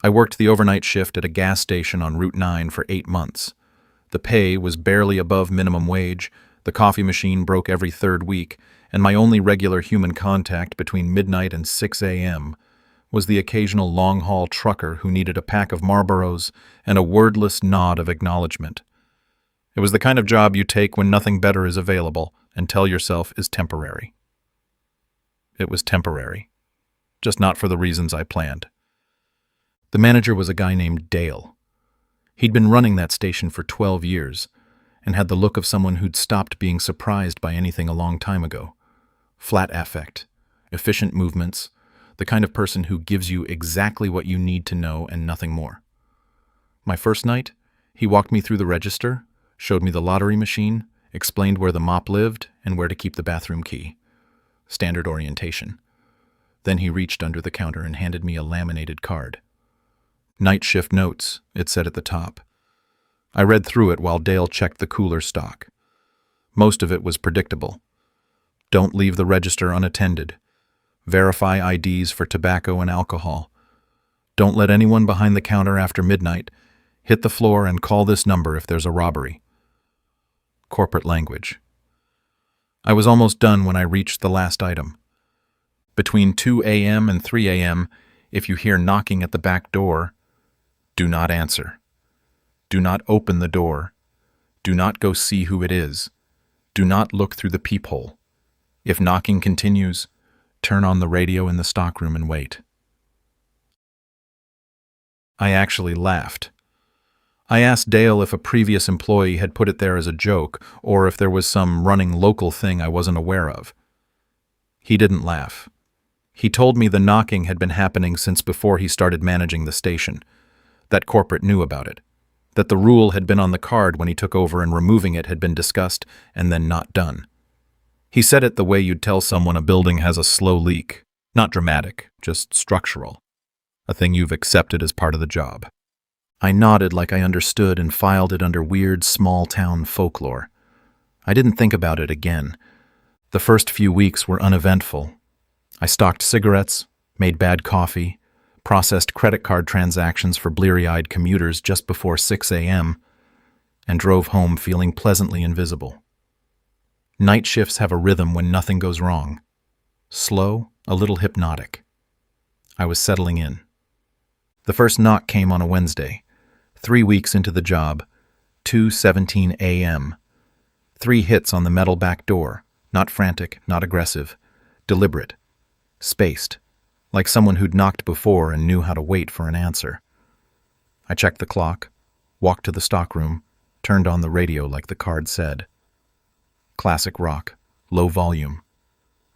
I worked the overnight shift at a gas station on Route 9 for 8 months. The pay was barely above minimum wage, the coffee machine broke every third week, and my only regular human contact between midnight and 6 a.m. was the occasional long-haul trucker who needed a pack of Marlboros and a wordless nod of acknowledgement. It was the kind of job you take when nothing better is available and tell yourself is temporary. It was temporary, just not for the reasons I planned. The manager was a guy named Dale. He'd been running that station for 12 years and had the look of someone who'd stopped being surprised by anything a long time ago. Flat affect, efficient movements, the kind of person who gives you exactly what you need to know and nothing more. My first night, he walked me through the register, showed me the lottery machine, explained where the mop lived and where to keep the bathroom key. Standard orientation. Then he reached under the counter and handed me a laminated card. Night shift notes, it said at the top. I read through it while Dale checked the cooler stock. Most of it was predictable. Don't leave the register unattended. Verify IDs for tobacco and alcohol. Don't let anyone behind the counter after midnight. Hit the floor and call this number if there's a robbery. Corporate language. I was almost done when I reached the last item. Between 2 a.m. and 3 a.m., if you hear knocking at the back door, do not answer. Do not open the door. Do not go see who it is. Do not look through the peephole. If knocking continues, turn on the radio in the stockroom and wait. I actually laughed. I asked Dale if a previous employee had put it there as a joke or if there was some running local thing I wasn't aware of. He didn't laugh. He told me the knocking had been happening since before he started managing the station, that corporate knew about it, that the rule had been on the card when he took over and removing it had been discussed and then not done. He said it the way you'd tell someone a building has a slow leak, not dramatic, just structural, a thing you've accepted as part of the job. I nodded like I understood and filed it under weird small-town folklore. I didn't think about it again. The first few weeks were uneventful. I stocked cigarettes, made bad coffee, processed credit card transactions for bleary-eyed commuters just before 6 a.m., and drove home feeling pleasantly invisible. Night shifts have a rhythm when nothing goes wrong. Slow, a little hypnotic. I was settling in. The first knock came on a Wednesday, 3 weeks into the job, 2:17 a.m. 3 hits on the metal back door, not frantic, not aggressive, deliberate, spaced, like someone who'd knocked before and knew how to wait for an answer. I checked the clock, walked to the stockroom, turned on the radio like the card said. Classic rock, low volume.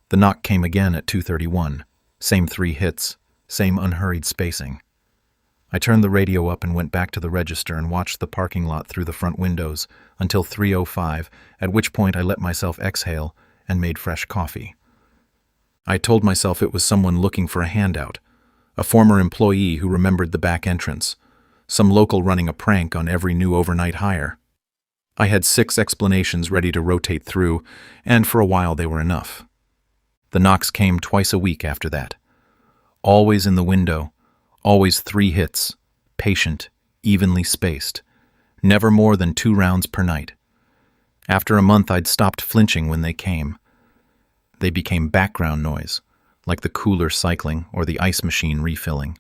The knock came again at 2:31, same 3 hits, same unhurried spacing. I turned the radio up and went back to the register and watched the parking lot through the front windows until 3:05, at which point I let myself exhale and made fresh coffee. I told myself it was someone looking for a handout, a former employee who remembered the back entrance, some local running a prank on every new overnight hire. I had 6 explanations ready to rotate through, and for a while they were enough. The knocks came twice a week after that. Always in the window, always 3 hits, patient, evenly spaced, never more than 2 rounds per night. After a month I'd stopped flinching when they came. They became background noise, like the cooler cycling or the ice machine refilling.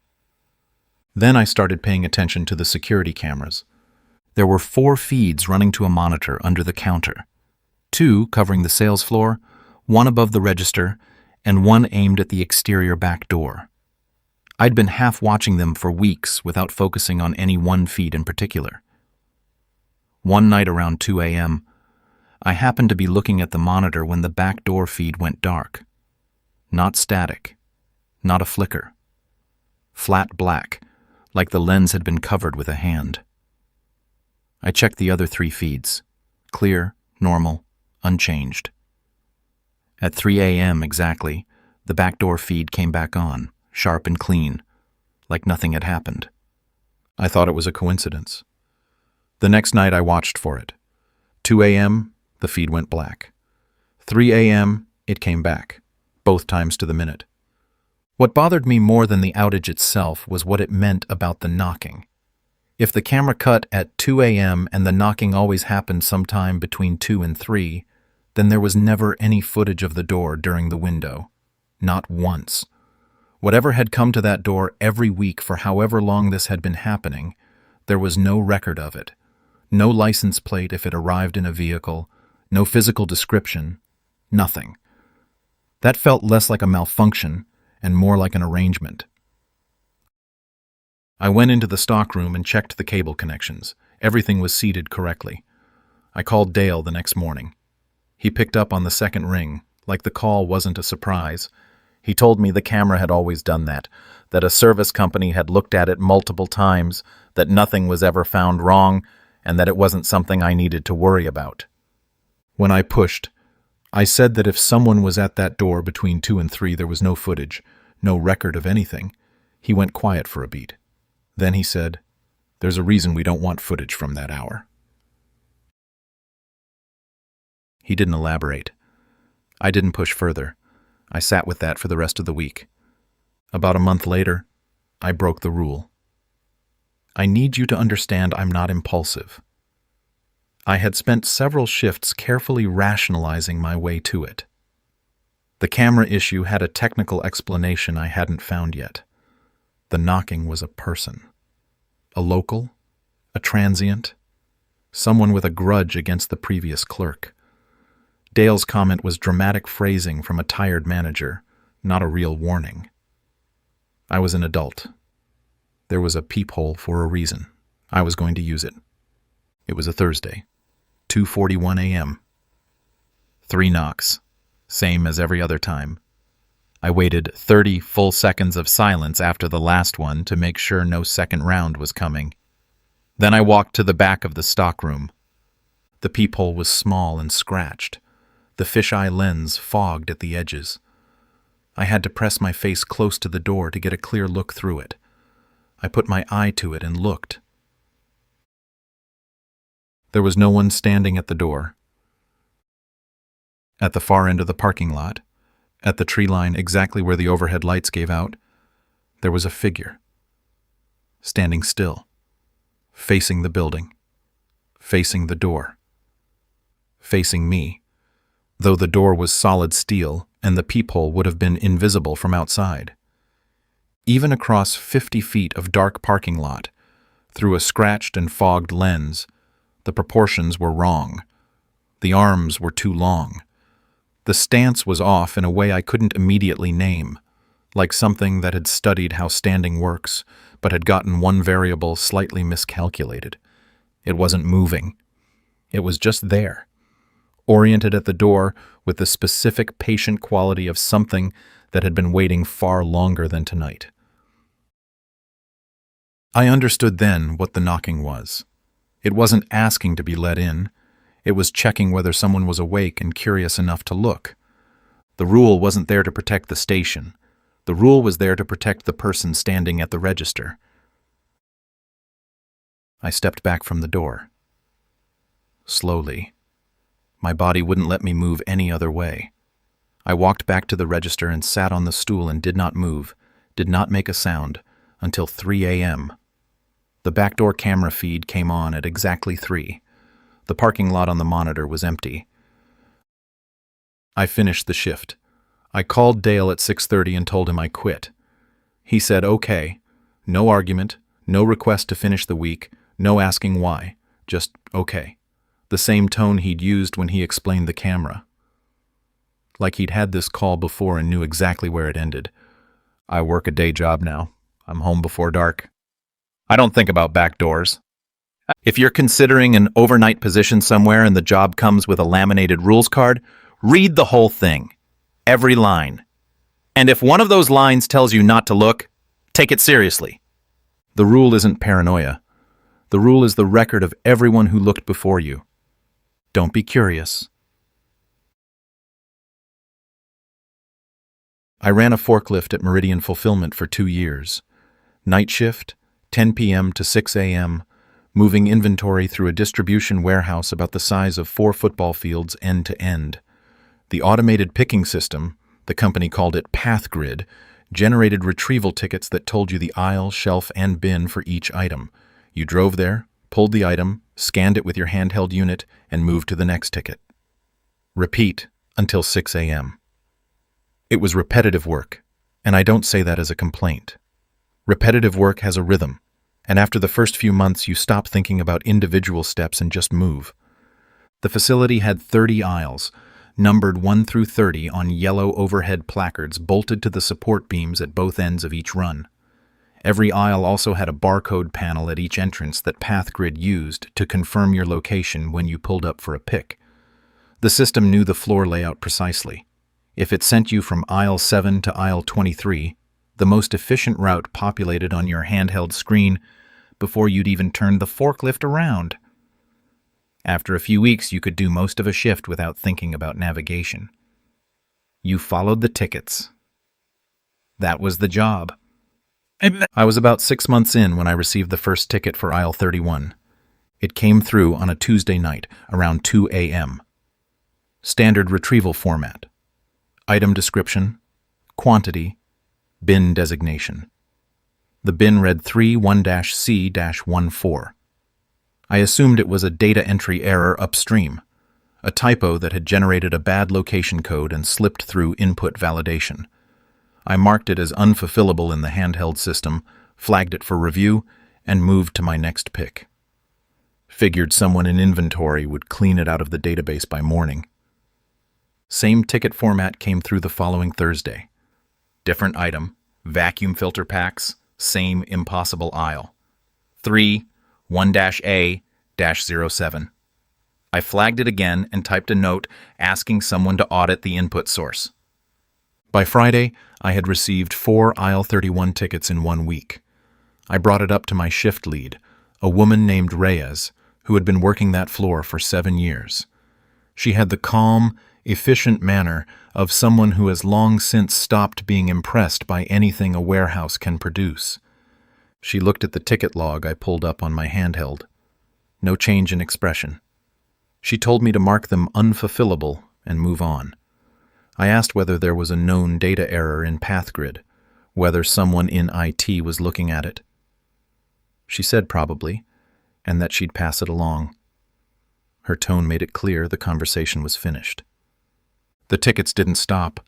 Then I started paying attention to the security cameras. There were 4 feeds running to a monitor under the counter, 2 covering the sales floor, 1 above the register, and 1 aimed at the exterior back door. I'd been half watching them for weeks without focusing on any one feed in particular. One night around 2 a.m., I happened to be looking at the monitor when the back door feed went dark. Not static, not a flicker. Flat black, like the lens had been covered with a hand. I checked the other 3 feeds. Clear, normal, unchanged. At 3 a.m. exactly, the back door feed came back on, sharp and clean, like nothing had happened. I thought it was a coincidence. The next night I watched for it. 2 a.m., the feed went black. 3 a.m., it came back, both times to the minute. What bothered me more than the outage itself was what it meant about the knocking. If the camera cut at 2 a.m. and the knocking always happened sometime between 2 and 3, then there was never any footage of the door during the window. Not once. Whatever had come to that door every week for however long this had been happening, there was no record of it. No license plate if it arrived in a vehicle, no physical description, nothing. That felt less like a malfunction and more like an arrangement. I went into the stockroom and checked the cable connections. Everything was seated correctly. I called Dale the next morning. He picked up on the second ring, like the call wasn't a surprise. He told me the camera had always done that a service company had looked at it multiple times, that nothing was ever found wrong, and that it wasn't something I needed to worry about. When I pushed, I said that if someone was at that door between 2 and 3, there was no footage, no record of anything. He went quiet for a beat. Then he said, "There's a reason we don't want footage from that hour." He didn't elaborate. I didn't push further. I sat with that for the rest of the week. About a month later, I broke the rule. I need you to understand I'm not impulsive. I had spent several shifts carefully rationalizing my way to it. The camera issue had a technical explanation I hadn't found yet. The knocking was a person. A local, a transient, someone with a grudge against the previous clerk. Dale's comment was dramatic phrasing from a tired manager, not a real warning. I was an adult. There was a peephole for a reason. I was going to use it. It was a Thursday, 2:41 a.m. 3 knocks, same as every other time. I waited 30 full seconds of silence after the last one to make sure no second round was coming. Then I walked to the back of the stockroom. The peephole was small and scratched, the fisheye lens fogged at the edges. I had to press my face close to the door to get a clear look through it. I put my eye to it and looked. There was no one standing at the door. At the far end of the parking lot, at the tree line exactly where the overhead lights gave out, there was a figure, standing still, facing the building, facing the door, facing me, though the door was solid steel and the peephole would have been invisible from outside. Even across 50 feet of dark parking lot, through a scratched and fogged lens, the proportions were wrong. The arms were too long. The stance was off in a way I couldn't immediately name, like something that had studied how standing works, but had gotten one variable slightly miscalculated. It wasn't moving. It was just there, oriented at the door with the specific patient quality of something that had been waiting far longer than tonight. I understood then what the knocking was. It wasn't asking to be let in. It was checking whether someone was awake and curious enough to look. The rule wasn't there to protect the station. The rule was there to protect the person standing at the register. I stepped back from the door. Slowly. My body wouldn't let me move any other way. I walked back to the register and sat on the stool and did not move, did not make a sound, until 3 a.m. The backdoor camera feed came on at exactly 3. The parking lot on the monitor was empty. I finished the shift. I called Dale at 6:30 and told him I quit. He said, "Okay." No argument, no request to finish the week, no asking why. Just, "Okay." The same tone he'd used when he explained the camera. Like he'd had this call before and knew exactly where it ended. "I work a day job now. I'm home before dark. I don't think about back doors. If you're considering an overnight position somewhere and the job comes with a laminated rules card, read the whole thing. Every line. And if one of those lines tells you not to look, take it seriously. The rule isn't paranoia. The rule is the record of everyone who looked before you. Don't be curious." I ran a forklift at Meridian Fulfillment for 2 years. Night shift, 10 p.m. to 6 a.m., moving inventory through a distribution warehouse about the size of 4 football fields end to end. The automated picking system, the company called it Path Grid, generated retrieval tickets that told you the aisle, shelf, and bin for each item. You drove there, pulled the item, scanned it with your handheld unit, and moved to the next ticket. Repeat until 6 a.m. It was repetitive work, and I don't say that as a complaint. Repetitive work has a rhythm, and after the first few months you stop thinking about individual steps and just move. The facility had 30 aisles, numbered 1 through 30 on yellow overhead placards bolted to the support beams at both ends of each run. Every aisle also had a barcode panel at each entrance that PathGrid used to confirm your location when you pulled up for a pick. The system knew the floor layout precisely. If it sent you from aisle 7 to aisle 23, the most efficient route populated on your handheld screen before you'd even turned the forklift around. After a few weeks, you could do most of a shift without thinking about navigation. You followed the tickets. That was the job. I was about 6 months in when I received the first ticket for aisle 31. It came through on a Tuesday night, around 2 a.m. Standard retrieval format. Item description, quantity, bin designation. The bin read 31-C-14. I assumed it was a data entry error upstream, a typo that had generated a bad location code and slipped through input validation. I marked it as unfulfillable in the handheld system, flagged it for review, and moved to my next pick. Figured someone in inventory would clean it out of the database by morning. Same ticket format came through the following Thursday. Different item, vacuum filter packs, same impossible aisle. 1-A-07. I flagged it again and typed a note asking someone to audit the input source. By Friday, I had received 4 aisle 31 tickets in 1 week. I brought it up to my shift lead, a woman named Reyes, who had been working that floor for 7 years. She had the calm, efficient manner of someone who has long since stopped being impressed by anything a warehouse can produce. She looked at the ticket log I pulled up on my handheld. No change in expression. She told me to mark them unfulfillable and move on. I asked whether there was a known data error in PathGrid, whether someone in IT was looking at it. She said probably, and that she'd pass it along. Her tone made it clear the conversation was finished. The tickets didn't stop.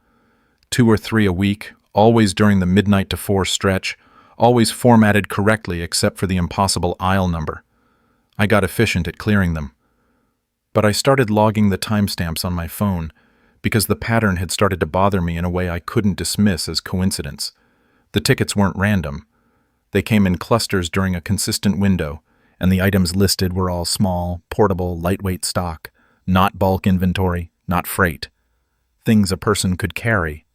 2 or 3 a week, always during the midnight to 4 stretch, always formatted correctly except for the impossible aisle number. I got efficient at clearing them. But I started logging the timestamps on my phone because the pattern had started to bother me in a way I couldn't dismiss as coincidence. The tickets weren't random. They came in clusters during a consistent window, and the items listed were all small, portable, lightweight stock, not bulk inventory, not freight. Things a person could carry.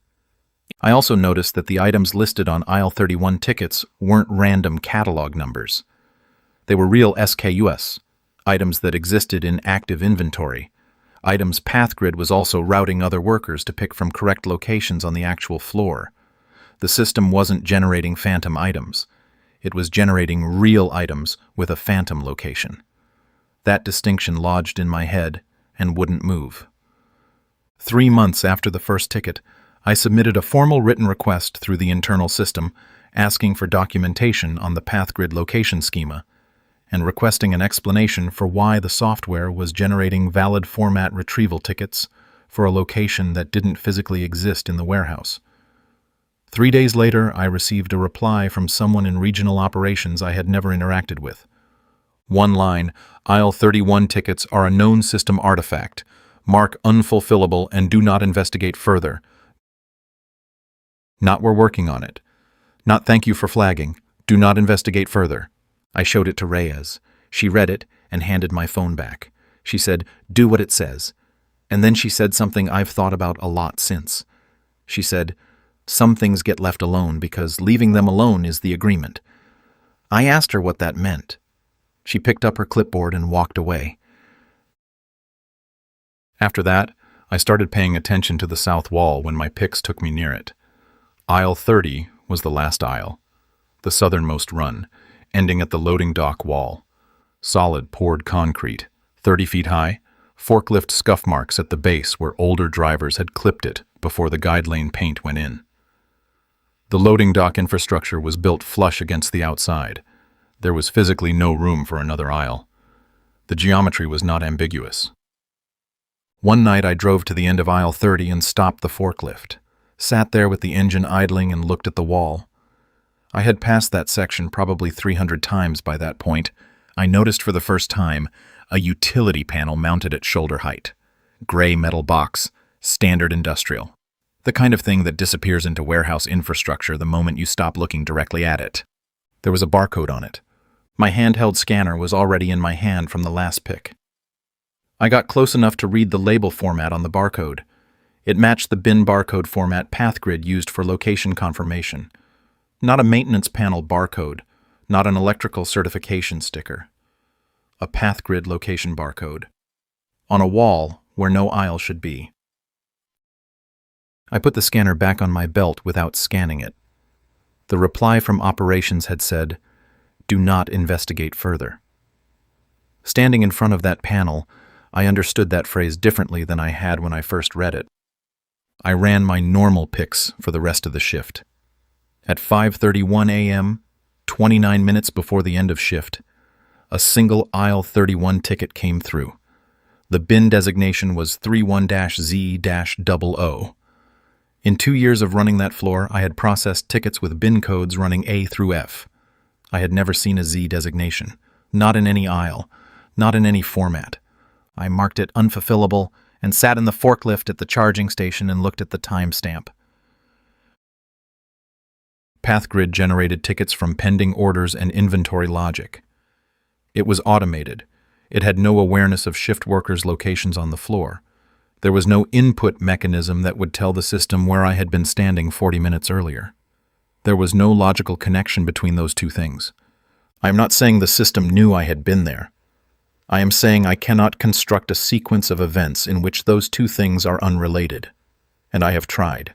I also noticed that the items listed on aisle 31 tickets weren't random catalog numbers. They were real SKUs, items that existed in active inventory. Items PathGrid was also routing other workers to pick from correct locations on the actual floor. The system wasn't generating phantom items. It was generating real items with a phantom location. That distinction lodged in my head and wouldn't move. 3 months after the first ticket, I submitted a formal written request through the internal system asking for documentation on the PathGrid location schema and requesting an explanation for why the software was generating valid format retrieval tickets for a location that didn't physically exist in the warehouse. 3 days later, I received a reply from someone in regional operations I had never interacted with. One line, aisle 31 tickets are a known system artifact. Mark unfulfillable and do not investigate further. Not we're working on it. Not thank you for flagging. Do not investigate further. I showed it to Reyes. She read it and handed my phone back. She said, do what it says. And then she said something I've thought about a lot since. She said, some things get left alone because leaving them alone is the agreement. I asked her what that meant. She picked up her clipboard and walked away. After that, I started paying attention to the south wall when my picks took me near it. Aisle 30 was the last aisle, the southernmost run, ending at the loading dock wall. Solid poured concrete, 30 feet high, forklift scuff marks at the base where older drivers had clipped it before the guide lane paint went in. The loading dock infrastructure was built flush against the outside. There was physically no room for another aisle. The geometry was not ambiguous. One night I drove to the end of aisle 30 and stopped the forklift, sat there with the engine idling and looked at the wall. I had passed that section probably 300 times by that point. I noticed for the first time a utility panel mounted at shoulder height. Gray metal box, standard industrial. The kind of thing that disappears into warehouse infrastructure the moment you stop looking directly at it. There was a barcode on it. My handheld scanner was already in my hand from the last pick. I got close enough to read the label format on the barcode. It matched the bin barcode format path grid used for location confirmation. Not a maintenance panel barcode, not an electrical certification sticker. A path grid location barcode. On a wall where no aisle should be. I put the scanner back on my belt without scanning it. The reply from operations had said, "Do not investigate further." Standing in front of that panel, I understood that phrase differently than I had when I first read it. I ran my normal picks for the rest of the shift. At 5:31 a.m., 29 minutes before the end of shift, a single aisle 31 ticket came through. The bin designation was 31-Z-00. In 2 years of running that floor, I had processed tickets with bin codes running A through F. I had never seen a Z designation, not in any aisle, not in any format. I marked it unfulfillable and sat in the forklift at the charging station and looked at the timestamp. PathGrid generated tickets from pending orders and inventory logic. It was automated. It had no awareness of shift workers' locations on the floor. There was no input mechanism that would tell the system where I had been standing 40 minutes earlier. There was no logical connection between those two things. I am not saying the system knew I had been there. I am saying I cannot construct a sequence of events in which those two things are unrelated. And I have tried.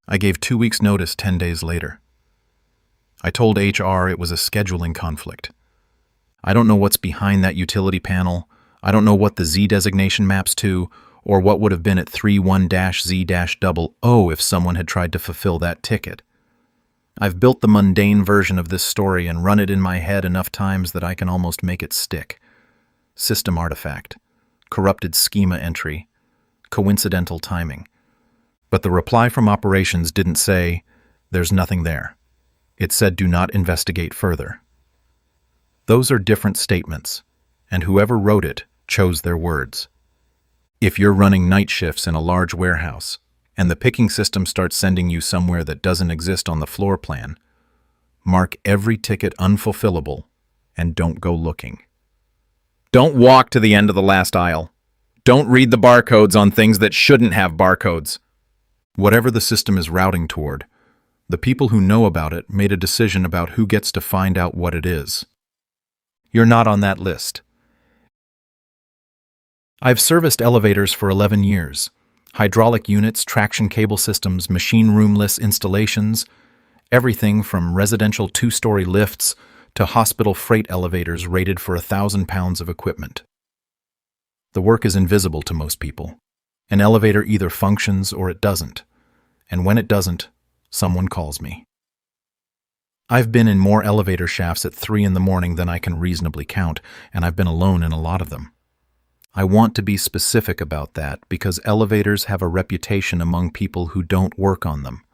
I gave 2 weeks' notice 10 days later. I told HR it was a scheduling conflict. I don't know what's behind that utility panel. I don't know what the Z designation maps to, or what would have been at 31-Z-00 if someone had tried to fulfill that ticket. I've built the mundane version of this story and run it in my head enough times that I can almost make it stick. System artifact, corrupted schema entry, coincidental timing. But the reply from operations didn't say, "There's nothing there." It said, "Do not investigate further." Those are different statements, and whoever wrote it chose their words. If you're running night shifts in a large warehouse, and the picking system starts sending you somewhere that doesn't exist on the floor plan, mark every ticket unfulfillable and don't go looking. Don't walk to the end of the last aisle. Don't read the barcodes on things that shouldn't have barcodes. Whatever the system is routing toward, the people who know about it made a decision about who gets to find out what it is. You're not on that list. I've serviced elevators for 11 years. Hydraulic units, traction cable systems, machine roomless installations, everything from residential 2-story lifts to hospital freight elevators rated for 1,000 pounds of equipment. The work is invisible to most people. An elevator either functions or it doesn't, and when it doesn't, someone calls me. I've been in more elevator shafts at 3 in the morning than I can reasonably count, and I've been alone in a lot of them. I want to be specific about that because elevators have a reputation among people who don't work on them.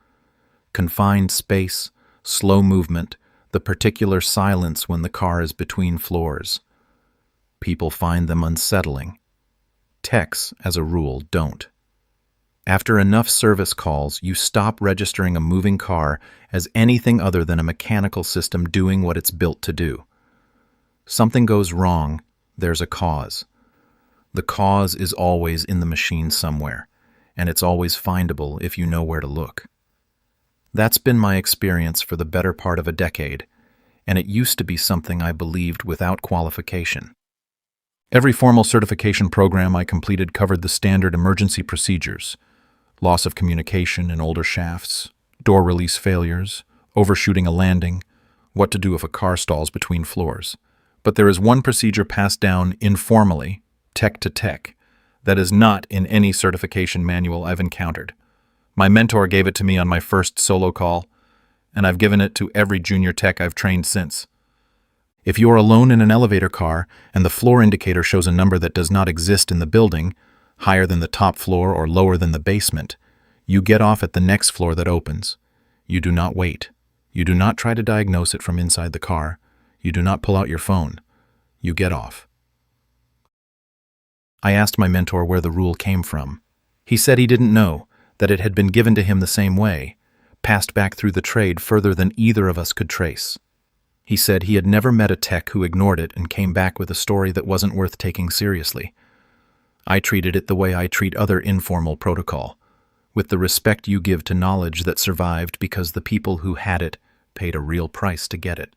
Confined space, slow movement, the particular silence when the car is between floors. People find them unsettling. Techs, as a rule, don't. After enough service calls, you stop registering a moving car as anything other than a mechanical system doing what it's built to do. Something goes wrong, there's a cause. The cause is always in the machine somewhere, and it's always findable if you know where to look. That's been my experience for the better part of a decade, and it used to be something I believed without qualification. Every formal certification program I completed covered the standard emergency procedures: loss of communication in older shafts, door release failures, overshooting a landing, what to do if a car stalls between floors. But there is one procedure passed down informally, tech to tech, that is not in any certification manual I've encountered. My mentor gave it to me on my first solo call. and I've given it to every junior tech I've trained since. If you are alone in an elevator car and the floor indicator shows a number that does not exist in the building, higher than the top floor or lower than the basement, you get off at the next floor that opens. You do not wait. You do not try to diagnose it from inside the car. You do not pull out your phone. You get off. I asked my mentor where the rule came from. He said he didn't know, that it had been given to him the same way, passed back through the trade further than either of us could trace. He said he had never met a tech who ignored it and came back with a story that wasn't worth taking seriously. I treated it the way I treat other informal protocol, with the respect you give to knowledge that survived because the people who had it paid a real price to get it.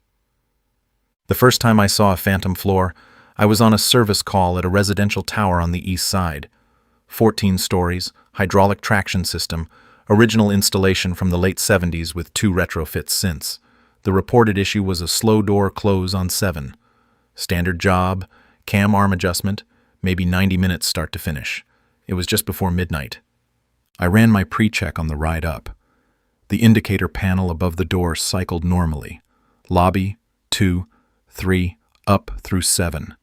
The first time I saw a phantom floor, I was on a service call at a residential tower on the east side. 14 stories, hydraulic traction system, original installation from the late 70s with 2 retrofits since. The reported issue was a slow door close on 7. Standard job, cam arm adjustment, maybe 90 minutes start to finish. It was just before midnight. I ran my pre-check on the ride up. The indicator panel above the door cycled normally. Lobby, 2, 3, up through 7.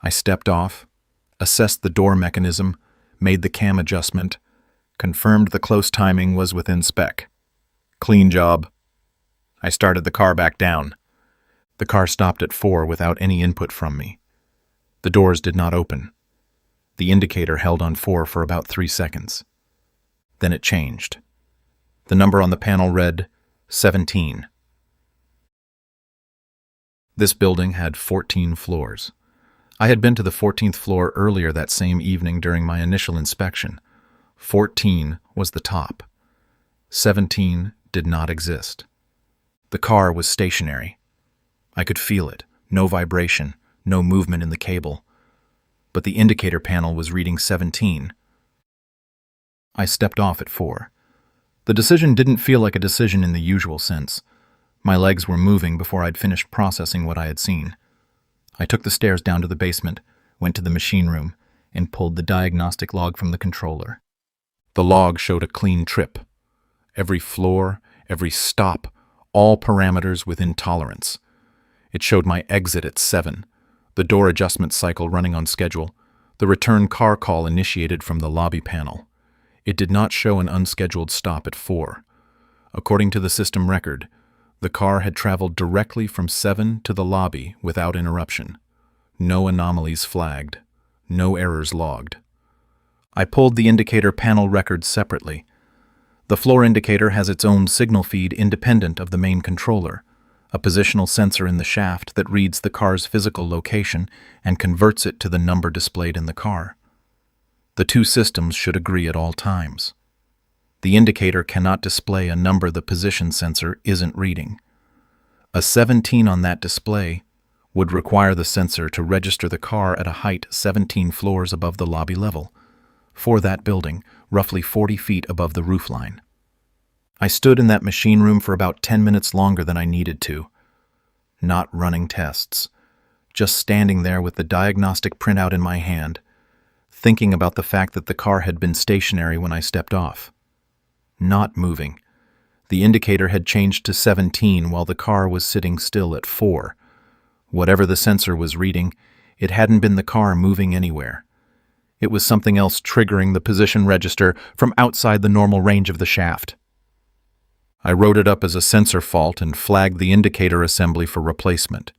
I stepped off, assessed the door mechanism, made the cam adjustment, confirmed the close timing was within spec. Clean job. I started the car back down. The car stopped at 4 without any input from me. The doors did not open. The indicator held on 4 for about 3 seconds. Then it changed. The number on the panel read 17. This building had 14 floors. I had been to the 14th floor earlier that same evening during my initial inspection. 14 was the top. 17 did not exist. The car was stationary. I could feel it, no vibration, no movement in the cable. But the indicator panel was reading 17. I stepped off at 4. The decision didn't feel like a decision in the usual sense. My legs were moving before I'd finished processing what I had seen. I took the stairs down to the basement, went to the machine room, and pulled the diagnostic log from the controller. The log showed a clean trip. Every floor, every stop, all parameters within tolerance. It showed my exit at 7, the door adjustment cycle running on schedule, the return car call initiated from the lobby panel. It did not show an unscheduled stop at 4. According to the system record, the car had traveled directly from 7 to the lobby without interruption. No anomalies flagged. No errors logged. I pulled the indicator panel records separately. The floor indicator has its own signal feed independent of the main controller, a positional sensor in the shaft that reads the car's physical location and converts it to the number displayed in the car. The two systems should agree at all times. The indicator cannot display a number the position sensor isn't reading. A 17 on that display would require the sensor to register the car at a height 17 floors above the lobby level, for that building, roughly 40 feet above the roofline. I stood in that machine room for about 10 minutes longer than I needed to. Not running tests, just standing there with the diagnostic printout in my hand, thinking about the fact that the car had been stationary when I stepped off. Not moving. The indicator had changed to 17 while the car was sitting still at 4. Whatever the sensor was reading, it hadn't been the car moving anywhere. It was something else triggering the position register from outside the normal range of the shaft. I wrote it up as a sensor fault and flagged the indicator assembly for replacement.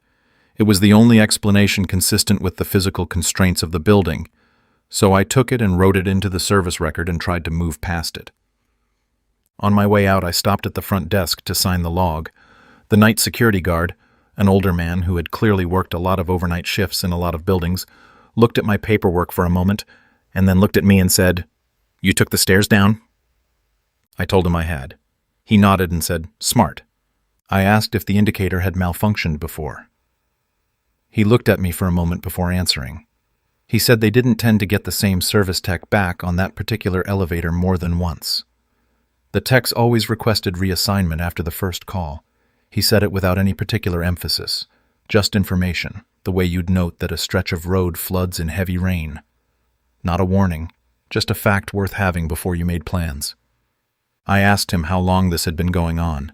It was the only explanation consistent with the physical constraints of the building, so I took it and wrote it into the service record and tried to move past it. On my way out, I stopped at the front desk to sign the log. The night security guard, an older man who had clearly worked a lot of overnight shifts in a lot of buildings, looked at my paperwork for a moment, and then looked at me and said, "You took the stairs down?" I told him I had. He nodded and said, "Smart." I asked if the indicator had malfunctioned before. He looked at me for a moment before answering. He said they didn't tend to get the same service tech back on that particular elevator more than once. The techs always requested reassignment after the first call. He said it without any particular emphasis, just information, the way you'd note that a stretch of road floods in heavy rain. Not a warning, just a fact worth having before you made plans. I asked him how long this had been going on.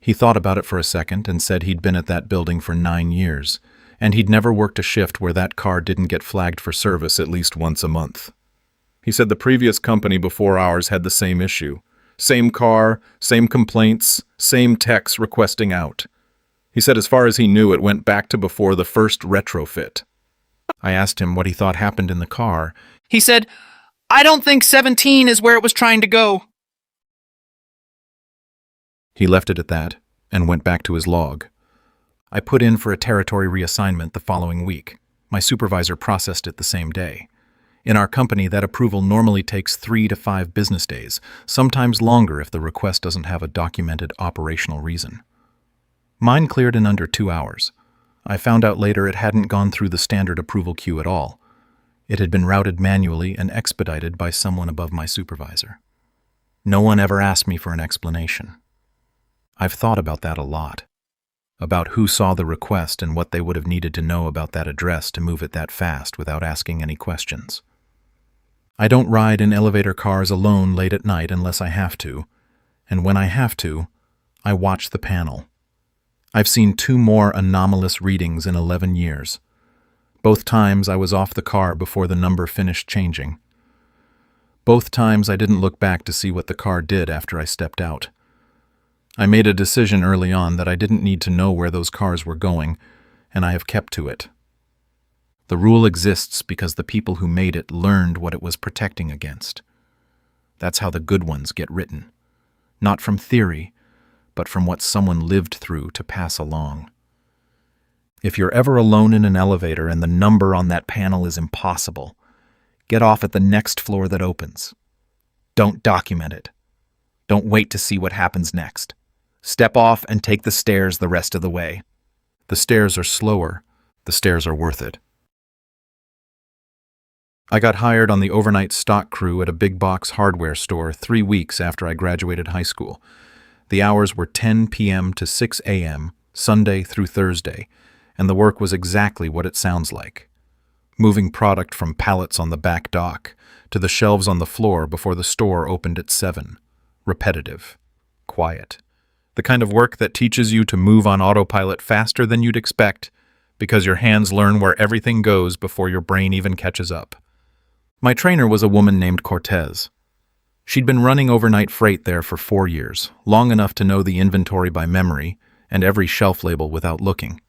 He thought about it for a second and said he'd been at that building for 9 years, and he'd never worked a shift where that car didn't get flagged for service at least once a month. He said the previous company before ours had the same issue. Same car, same complaints, same techs requesting out. He said as far as he knew, it went back to before the first retrofit. I asked him what he thought happened in the car. He said, "I don't think 17 is where it was trying to go." He left it at that and went back to his log. I put in for a territory reassignment the following week. My supervisor processed it the same day. In our company, that approval normally takes 3 to 5 business days, sometimes longer if the request doesn't have a documented operational reason. Mine cleared in under 2 hours. I found out later it hadn't gone through the standard approval queue at all. It had been routed manually and expedited by someone above my supervisor. No one ever asked me for an explanation. I've thought about that a lot. About who saw the request and what they would have needed to know about that address to move it that fast without asking any questions. I don't ride in elevator cars alone late at night unless I have to, and when I have to, I watch the panel. I've seen 2 more anomalous readings in 11 years. Both times I was off the car before the number finished changing. Both times I didn't look back to see what the car did after I stepped out. I made a decision early on that I didn't need to know where those cars were going, and I have kept to it. The rule exists because the people who made it learned what it was protecting against. That's how the good ones get written. Not from theory, but from what someone lived through to pass along. If you're ever alone in an elevator and the number on that panel is impossible, get off at the next floor that opens. Don't document it. Don't wait to see what happens next. Step off and take the stairs the rest of the way. The stairs are slower. The stairs are worth it. I got hired on the overnight stock crew at a big box hardware store 3 weeks after I graduated high school. The hours were 10 p.m. to 6 a.m., Sunday through Thursday, and the work was exactly what it sounds like. Moving product from pallets on the back dock to the shelves on the floor before the store opened at 7. Repetitive. Quiet. The kind of work that teaches you to move on autopilot faster than you'd expect because your hands learn where everything goes before your brain even catches up. My trainer was a woman named Cortez. She'd been running overnight freight there for 4 years, long enough to know the inventory by memory and every shelf label without looking.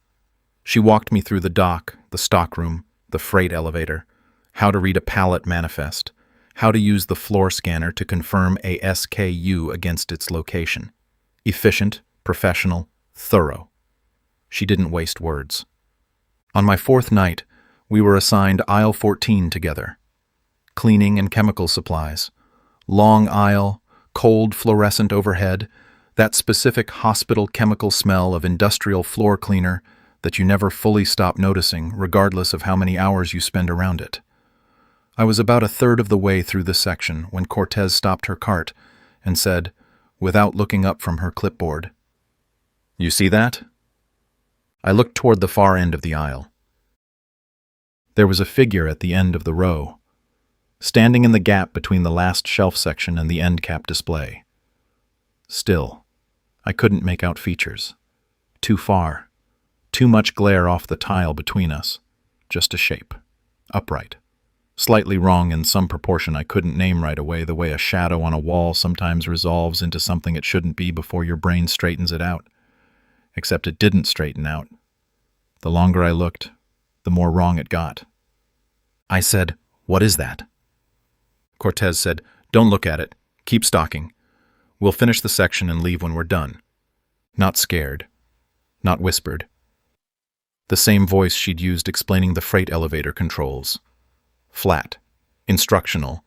She walked me through the dock, the stockroom, the freight elevator, how to read a pallet manifest, how to use the floor scanner to confirm a SKU against its location. Efficient, professional, thorough. She didn't waste words. On my 4th night, we were assigned aisle 14 together. Cleaning and chemical supplies. Long aisle, cold fluorescent overhead, that specific hospital chemical smell of industrial floor cleaner that you never fully stop noticing regardless of how many hours you spend around it. I was about a third of the way through the section when Cortez stopped her cart and said, without looking up from her clipboard, "You see that?" I looked toward the far end of the aisle. There was a figure at the end of the row, standing in the gap between the last shelf section and the end cap display. Still, I couldn't make out features. Too far. Too much glare off the tile between us. Just a shape. Upright. Slightly wrong in some proportion I couldn't name right away, the way a shadow on a wall sometimes resolves into something it shouldn't be before your brain straightens it out. Except it didn't straighten out. The longer I looked, the more wrong it got. I said, "What is that?" Cortez said, "Don't look at it. Keep stalking. We'll finish the section and leave when we're done." Not scared. Not whispered. The same voice she'd used explaining the freight elevator controls. Flat. Instructional.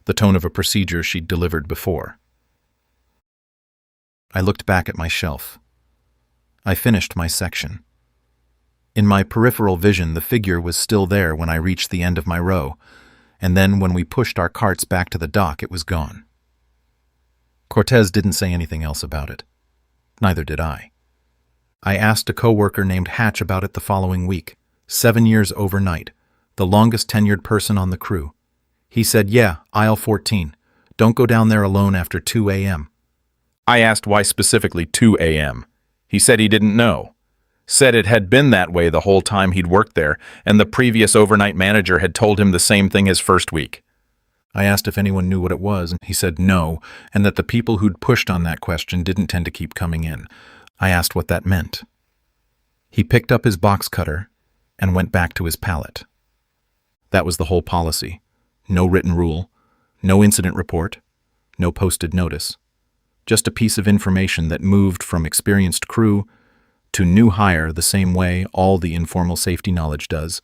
The tone of a procedure she'd delivered before. I looked back at my shelf. I finished my section. In my peripheral vision, the figure was still there when I reached the end of my row, and then when we pushed our carts back to the dock, it was gone. Cortez didn't say anything else about it. Neither did I. I asked a coworker named Hatch about it the following week. 7 years overnight, the longest tenured person on the crew. He said, "Yeah, aisle 14. Don't go down there alone after 2 a.m. I asked why specifically 2 a.m. He said he didn't know. Said it had been that way the whole time he'd worked there, and the previous overnight manager had told him the same thing his first week. I asked if anyone knew what it was, and he said no, and that the people who'd pushed on that question didn't tend to keep coming in. I asked what that meant. He picked up his box cutter and went back to his pallet. That was the whole policy. No written rule, no incident report, no posted notice. Just a piece of information that moved from experienced crew to new hire the same way all the informal safety knowledge does.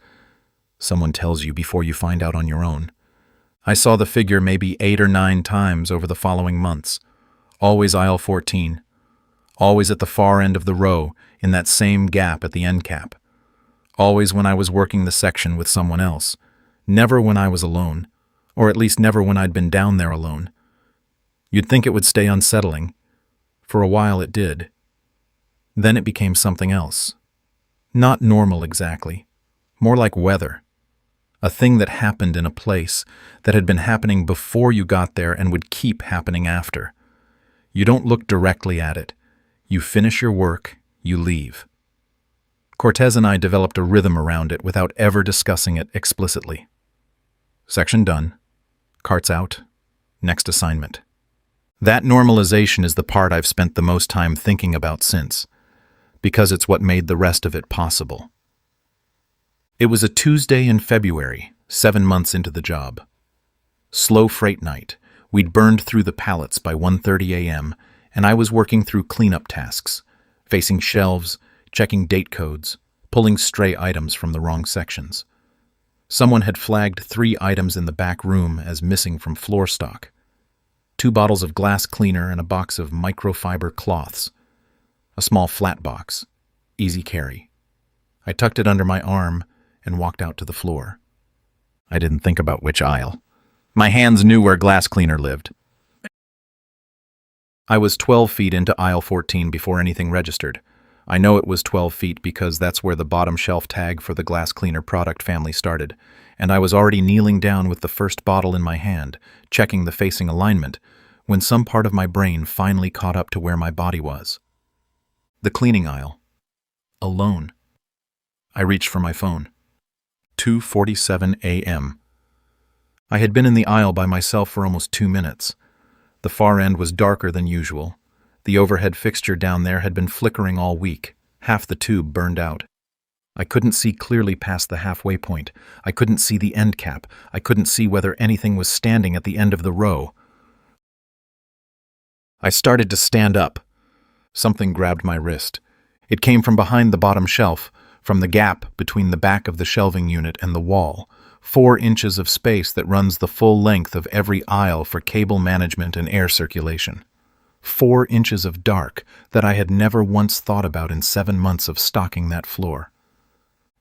Someone tells you before you find out on your own. I saw the figure maybe 8 or 9 times over the following months. Always aisle 14. Always at the far end of the row, in that same gap at the end cap. Always when I was working the section with someone else. Never when I was alone, or at least never when I'd been down there alone. You'd think it would stay unsettling. For a while it did. Then it became something else. Not normal exactly. More like weather. A thing that happened in a place that had been happening before you got there and would keep happening after. You don't look directly at it. You finish your work, you leave. Cortez and I developed a rhythm around it without ever discussing it explicitly. Section done. Carts out. Next assignment. That normalization is the part I've spent the most time thinking about since, because it's what made the rest of it possible. It was a Tuesday in February, 7 months into the job. Slow freight night. We'd burned through the pallets by 1:30 a.m., and I was working through cleanup tasks, facing shelves, checking date codes, pulling stray items from the wrong sections. Someone had flagged 3 items in the back room as missing from floor stock. 2 bottles of glass cleaner and a box of microfiber cloths. A small flat box. Easy carry. I tucked it under my arm and walked out to the floor. I didn't think about which aisle. My hands knew where glass cleaner lived. I was 12 feet into aisle 14 before anything registered. I know it was 12 feet because that's where the bottom shelf tag for the glass cleaner product family started, and I was already kneeling down with the first bottle in my hand, checking the facing alignment, when some part of my brain finally caught up to where my body was. The cleaning aisle. Alone. I reached for my phone. 2:47 a.m. I had been in the aisle by myself for almost 2 minutes. The far end was darker than usual. The overhead fixture down there had been flickering all week, half the tube burned out. I couldn't see clearly past the halfway point. I couldn't see the end cap. I couldn't see whether anything was standing at the end of the row. I started to stand up. Something grabbed my wrist. It came from behind the bottom shelf, from the gap between the back of the shelving unit and the wall, 4 inches of space that runs the full length of every aisle for cable management and air circulation. 4 inches of dark that I had never once thought about in 7 months of stalking that floor.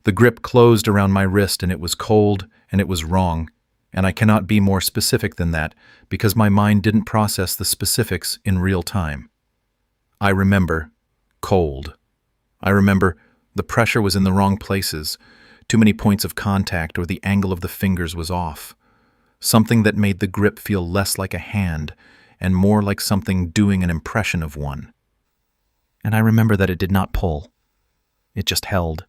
The grip closed around my wrist and it was cold and it was wrong, and I cannot be more specific than that because my mind didn't process the specifics in real time. I remember cold. I remember the pressure was in the wrong places, too many points of contact or the angle of the fingers was off. Something that made the grip feel less like a hand and more like something doing an impression of one. And I remember that it did not pull. It just held.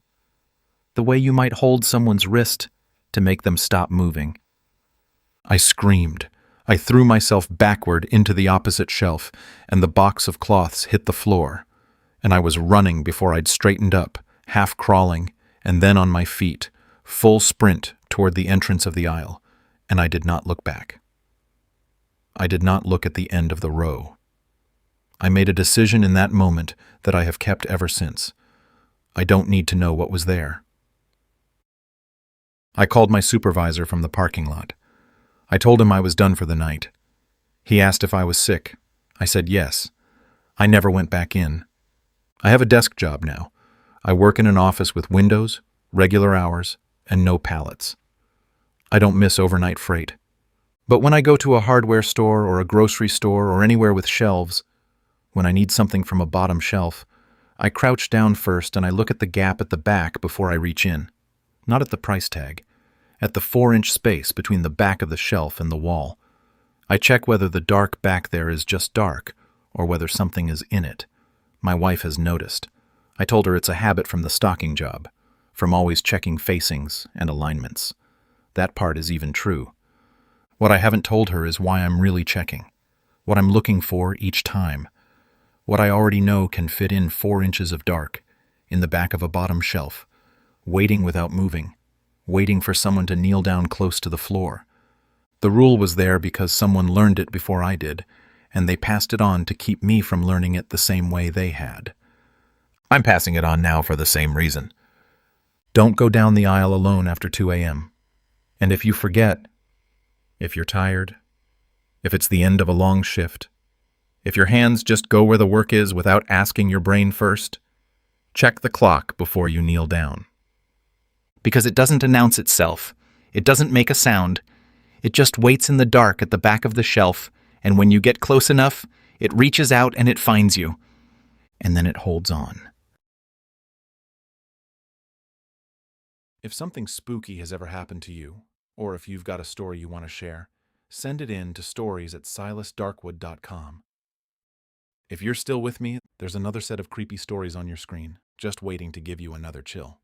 The way you might hold someone's wrist to make them stop moving. I screamed. I threw myself backward into the opposite shelf, and the box of cloths hit the floor. And I was running before I'd straightened up, half crawling, and then on my feet, full sprint toward the entrance of the aisle, and I did not look back. I did not look at the end of the row. I made a decision in that moment that I have kept ever since. I don't need to know what was there. I called my supervisor from the parking lot. I told him I was done for the night. He asked if I was sick. I said yes. I never went back in. I have a desk job now. I work in an office with windows, regular hours, and no pallets. I don't miss overnight freight. But when I go to a hardware store or a grocery store or anywhere with shelves, when I need something from a bottom shelf, I crouch down first and I look at the gap at the back before I reach in. Not at the price tag, at the 4-inch space between the back of the shelf and the wall. I check whether the dark back there is just dark, or whether something is in it. My wife has noticed. I told her it's a habit from the stocking job, from always checking facings and alignments. That part is even true. What I haven't told her is why I'm really checking, what I'm looking for each time. What I already know can fit in 4 inches of dark, in the back of a bottom shelf, waiting without moving, waiting for someone to kneel down close to the floor. The rule was there because someone learned it before I did, and they passed it on to keep me from learning it the same way they had. I'm passing it on now for the same reason. Don't go down the aisle alone after 2 a.m. And if you forget, if you're tired, if it's the end of a long shift, if your hands just go where the work is without asking your brain first, check the clock before you kneel down. Because it doesn't announce itself. It doesn't make a sound. It just waits in the dark at the back of the shelf, and when you get close enough, it reaches out and it finds you. And then it holds on. If something spooky has ever happened to you, or if you've got a story you want to share, send it in to stories@silasdarkwood.com. If you're still with me, there's another set of creepy stories on your screen, just waiting to give you another chill.